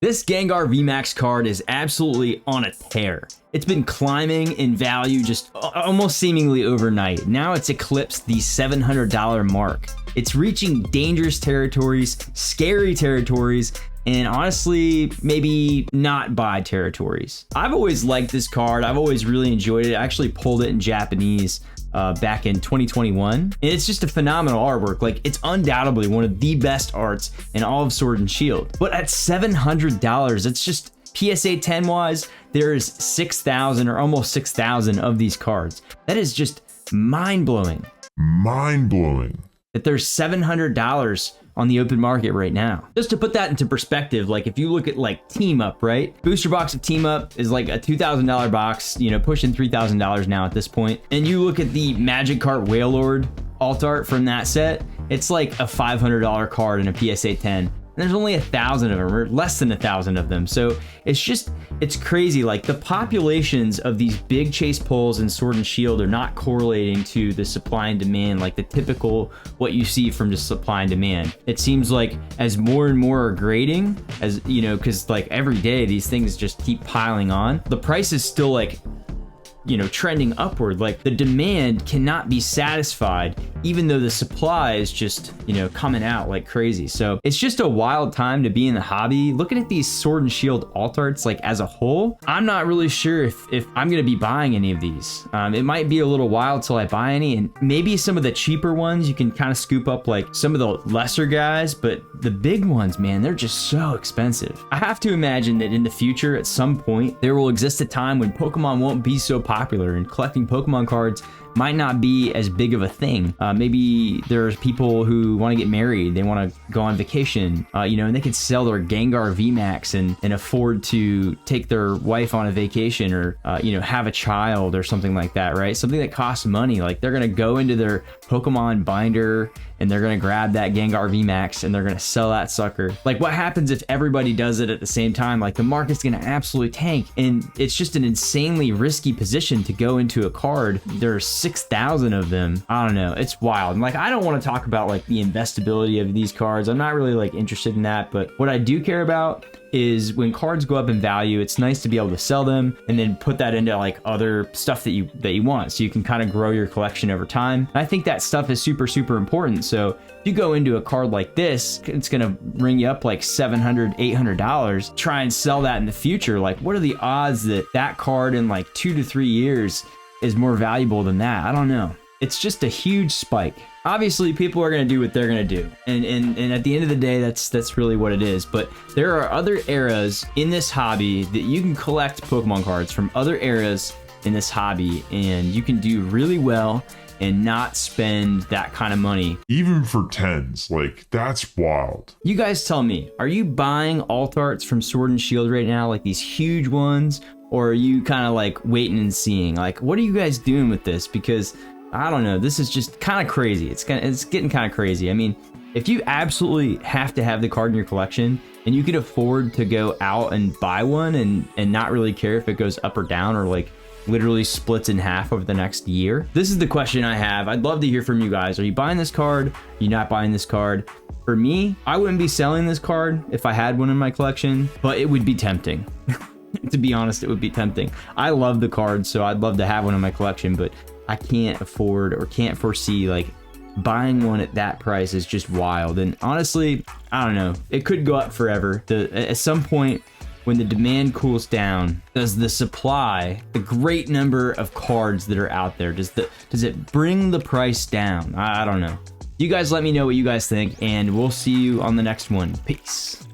This Gengar VMAX card is absolutely on a tear. It's been climbing in value just almost seemingly overnight. Now it's eclipsed the $700 mark. It's reaching dangerous territories, scary territories, and honestly, maybe not buy territories. I've always liked this card. I've always really enjoyed it. I actually pulled it in Japanese back in 2021. And it's just a phenomenal artwork. Like, it's undoubtedly one of the best arts in all of Sword and Shield. But at $700, it's just PSA 10 wise, there's 6,000 or almost 6,000 of these cards. That is just mind-blowing. Mind-blowing. That there's $700 on the open market right now. Just to put that into perspective, like if you look at like Team Up, right? Booster box of Team Up is like a $2,000 box, you know, pushing $3,000 now at this point. And you look at the Magikarp Wailord alt art from that set, it's like a $500 card in a PSA 10. There's only 1,000 of them, or less than 1,000 of them. So it's crazy. Like, the populations of these big chase pulls in Sword and Shield are not correlating to the supply and demand, like the typical what you see from just supply and demand. It seems like as more and more are grading, as you know, because like every day these things just keep piling on, the price is still like, you know, trending upward. Like, the demand cannot be satisfied even though the supply is just, you know, coming out like crazy. So it's just a wild time to be in the hobby. Looking at these Sword and Shield alt arts like as a whole, I'm not really sure if I'm gonna be buying any of these. It might be a little while till I buy any, and maybe some of the cheaper ones you can kind of scoop up, like some of the lesser guys, but the big ones, man, they're just so expensive. I have to imagine that in the future at some point there will exist a time when Pokemon won't be so popular and collecting Pokemon cards might not be as big of a thing. Maybe there's people who want to get married, they want to go on vacation, you know, and they can sell their Gengar VMAX and afford to take their wife on a vacation, or you know, have a child or something like that, right? Something that costs money. Like, they're gonna go into their Pokemon binder and they're gonna grab that Gengar VMAX and they're gonna sell that sucker. Like, what happens if everybody does it at the same time? Like, the market's gonna absolutely tank, and it's just an insanely risky position to go into a card. There's 6,000 of them. I don't know, it's wild. And like, I don't want to talk about like the investability of these cards. I'm not really like interested in that, but what I do care about is when cards go up in value, it's nice to be able to sell them and then put that into like other stuff that you want, so you can kind of grow your collection over time. And I think that stuff is super important. So if you go into a card like this, it's gonna ring you up like $700, $800. Try and sell that in the future. Like, what are the odds that that card in like 2 to 3 years is more valuable than that? I don't know. It's just a huge spike. Obviously, people are going to do what they're going to do. And at the end of the day, that's really what it is. But there are other eras in this hobby that you can collect Pokemon cards from other eras in this hobby, and you can do really well and not spend that kind of money. Even for tens, like, that's wild. You guys tell me, are you buying alt arts from Sword and Shield right now, like these huge ones? Or are you kind of like waiting and seeing? Like, what are you guys doing with this? Because I don't know, this is just kind of crazy. It's getting kind of crazy. I mean, if you absolutely have to have the card in your collection and you can afford to go out and buy one and not really care if it goes up or down, or like literally splits in half over the next year, this is the question I have. I'd love to hear from you guys. Are you buying this card? Are you not buying this card? For me, I wouldn't be selling this card if I had one in my collection, but it would be tempting. To be honest, it would be tempting. I love the card, so I'd love to have one in my collection, but I can't afford or can't foresee like buying one at that price. Is just wild. And honestly, I don't know, it could go up forever. At some point when the demand cools down, does the supply, the great number of cards that are out there, does it bring the price down? I don't know. You guys let me know what you guys think, and we'll see you on the next one. Peace.